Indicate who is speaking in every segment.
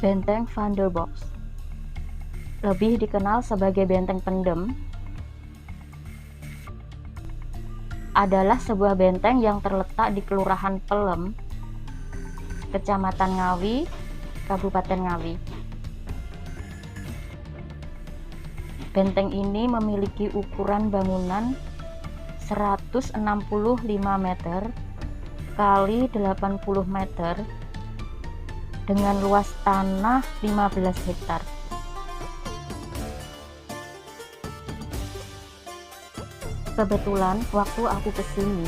Speaker 1: Benteng Van der Bosch, lebih dikenal sebagai Benteng Pendem, adalah sebuah benteng yang terletak di Kelurahan Pelem, Kecamatan Ngawi, Kabupaten Ngawi. Benteng ini memiliki ukuran bangunan 165 meter kali 80 meter dengan luas tanah 15 hektar. Kebetulan waktu aku kesini,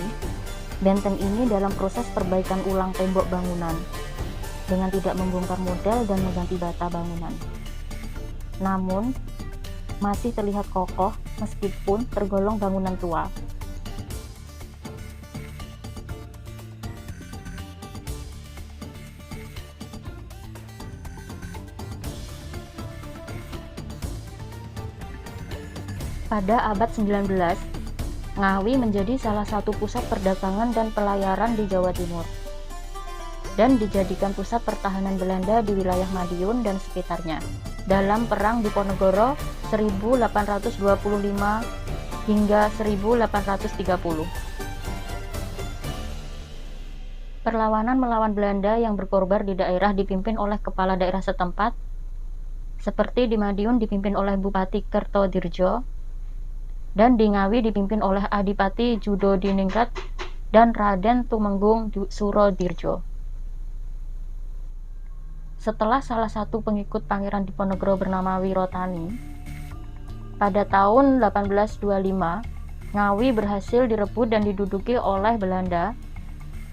Speaker 1: benteng ini dalam proses perbaikan ulang tembok bangunan dengan tidak membongkar model dan mengganti bata bangunan. Namun, masih terlihat kokoh meskipun tergolong bangunan tua. Pada abad 19, Ngawi menjadi salah satu pusat perdagangan dan pelayaran di Jawa Timur dan dijadikan pusat pertahanan Belanda di wilayah Madiun dan sekitarnya dalam Perang Diponegoro 1825 hingga 1830. Perlawanan melawan Belanda yang berkorban di daerah dipimpin oleh kepala daerah setempat, seperti di Madiun dipimpin oleh Bupati Kertodirjo, dan di Ngawi dipimpin oleh Adipati Judodiningrat dan Raden Tumenggung Surodirjo. Setelah salah satu pengikut Pangeran Diponegoro bernama Wirotani, pada tahun 1825, Ngawi berhasil direbut dan diduduki oleh Belanda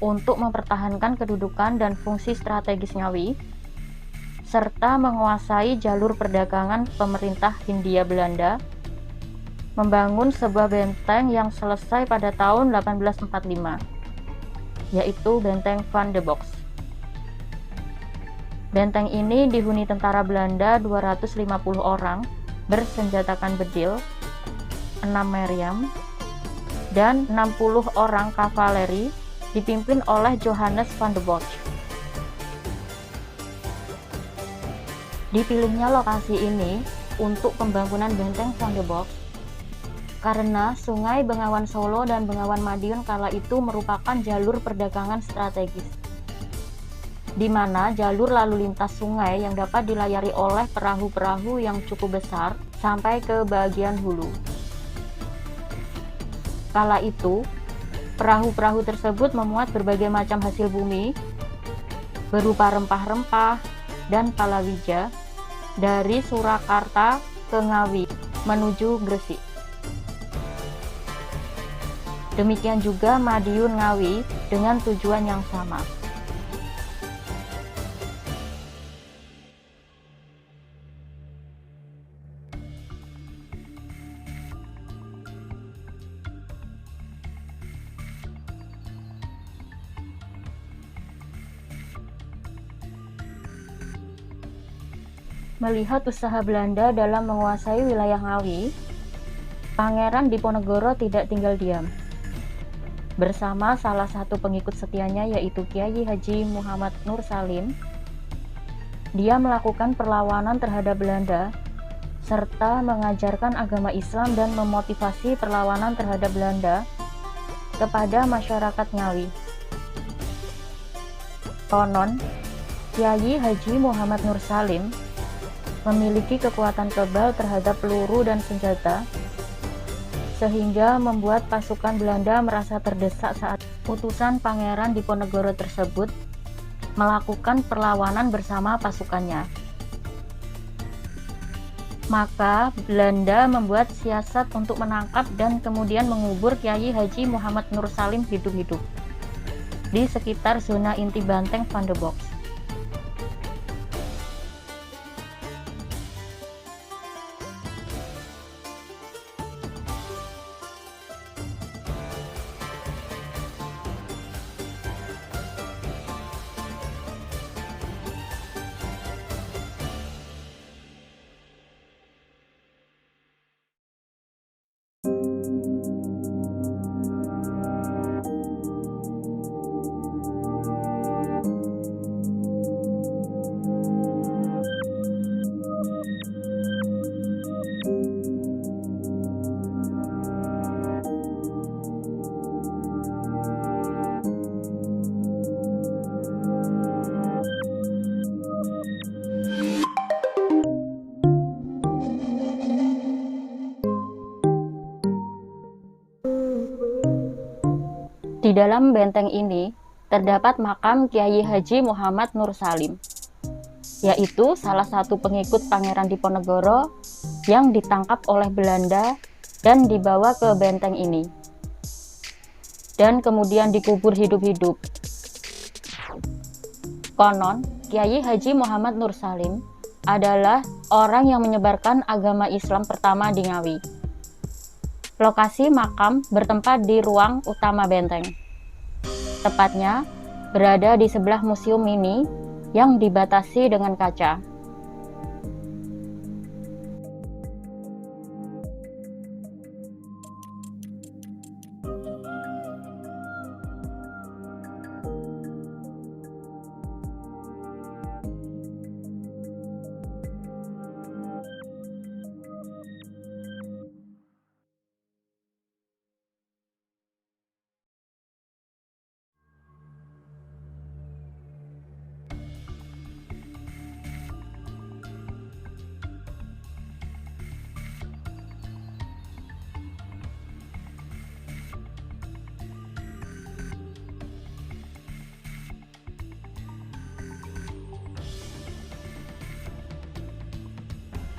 Speaker 1: untuk mempertahankan kedudukan dan fungsi strategis Ngawi, serta menguasai jalur perdagangan pemerintah Hindia Belanda, membangun sebuah benteng yang selesai pada tahun 1845, yaitu Benteng Van der Bosch. Benteng ini dihuni tentara Belanda 250 orang bersenjatakan bedil, 6 meriam, dan 60 orang kavaleri dipimpin oleh Johannes van der Bosch. Dipilihnya lokasi ini untuk pembangunan Benteng Van der Bosch karena Sungai Bengawan Solo dan Bengawan Madiun kala itu merupakan jalur perdagangan strategis, di mana jalur lalu lintas sungai yang dapat dilayari oleh perahu-perahu yang cukup besar sampai ke bagian hulu. Kala itu, perahu-perahu tersebut memuat berbagai macam hasil bumi, berupa rempah-rempah dan palawija, dari Surakarta ke Ngawi menuju Gresik. Demikian juga Madiun Ngawi dengan tujuan yang sama. Melihat usaha Belanda dalam menguasai wilayah Ngawi, Pangeran Diponegoro tidak tinggal diam. Bersama salah satu pengikut setianya yaitu Kiai Haji Muhammad Nur Salim, dia melakukan perlawanan terhadap Belanda serta mengajarkan agama Islam dan memotivasi perlawanan terhadap Belanda kepada masyarakat Ngawi. Konon, Kiai Haji Muhammad Nur Salim memiliki kekuatan kebal terhadap peluru dan senjata, sehingga membuat pasukan Belanda merasa terdesak saat utusan Pangeran Diponegoro tersebut melakukan perlawanan bersama pasukannya. Maka Belanda membuat siasat untuk menangkap dan kemudian mengubur Kiai Haji Muhammad Nur Salim hidup-hidup di sekitar zona inti Benteng Van der Bosch. Di dalam benteng ini terdapat makam Kiai Haji Muhammad Nur Salim, yaitu salah satu pengikut Pangeran Diponegoro yang ditangkap oleh Belanda dan dibawa ke benteng ini, dan kemudian dikubur hidup-hidup. Konon, Kiai Haji Muhammad Nur Salim adalah orang yang menyebarkan agama Islam pertama di Ngawi. Lokasi makam bertempat di ruang utama benteng. Tepatnya berada di sebelah museum mini yang dibatasi dengan kaca.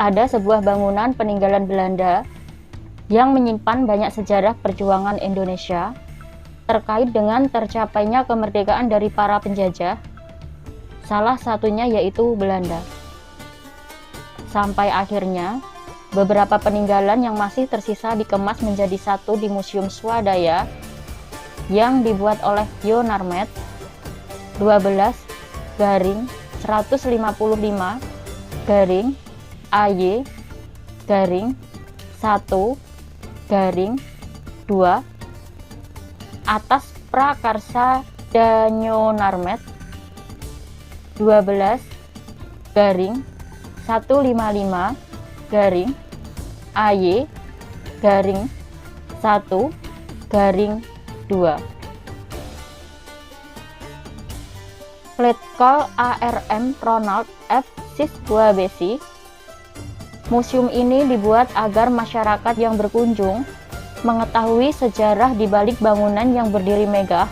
Speaker 1: Ada sebuah bangunan peninggalan Belanda yang menyimpan banyak sejarah perjuangan Indonesia terkait dengan tercapainya kemerdekaan dari para penjajah, salah satunya yaitu Belanda. Sampai akhirnya, beberapa peninggalan yang masih tersisa dikemas menjadi satu di Museum Swadaya yang dibuat oleh Yo Narmet 12-155 AY 1-2 atas prakarsa Danyo Narmet 12-155 AY 1-2. Letkol ARM Ronald F. Siswabesi. Museum ini dibuat agar masyarakat yang berkunjung mengetahui sejarah di balik bangunan yang berdiri megah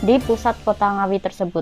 Speaker 1: di pusat kota Ngawi tersebut.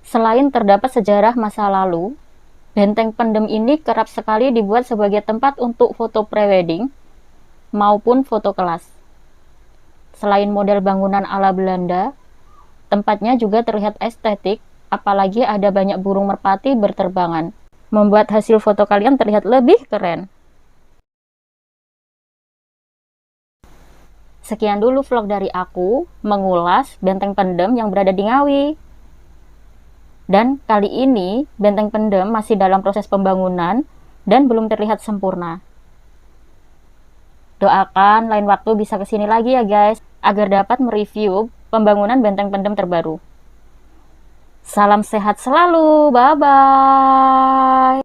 Speaker 1: Selain terdapat sejarah masa lalu, benteng pendem ini kerap sekali dibuat sebagai tempat untuk foto prewedding maupun foto kelas. Selain model bangunan ala Belanda, tempatnya juga terlihat estetik, apalagi ada banyak burung merpati berterbangan, membuat hasil foto kalian terlihat lebih keren. Sekian dulu vlog dari aku mengulas benteng pendem yang berada di Ngawi. Dan kali ini benteng pendem masih dalam proses pembangunan dan belum terlihat sempurna. Doakan lain waktu bisa kesini lagi ya guys, agar dapat mereview pembangunan benteng pendem terbaru. Salam sehat selalu, bye-bye!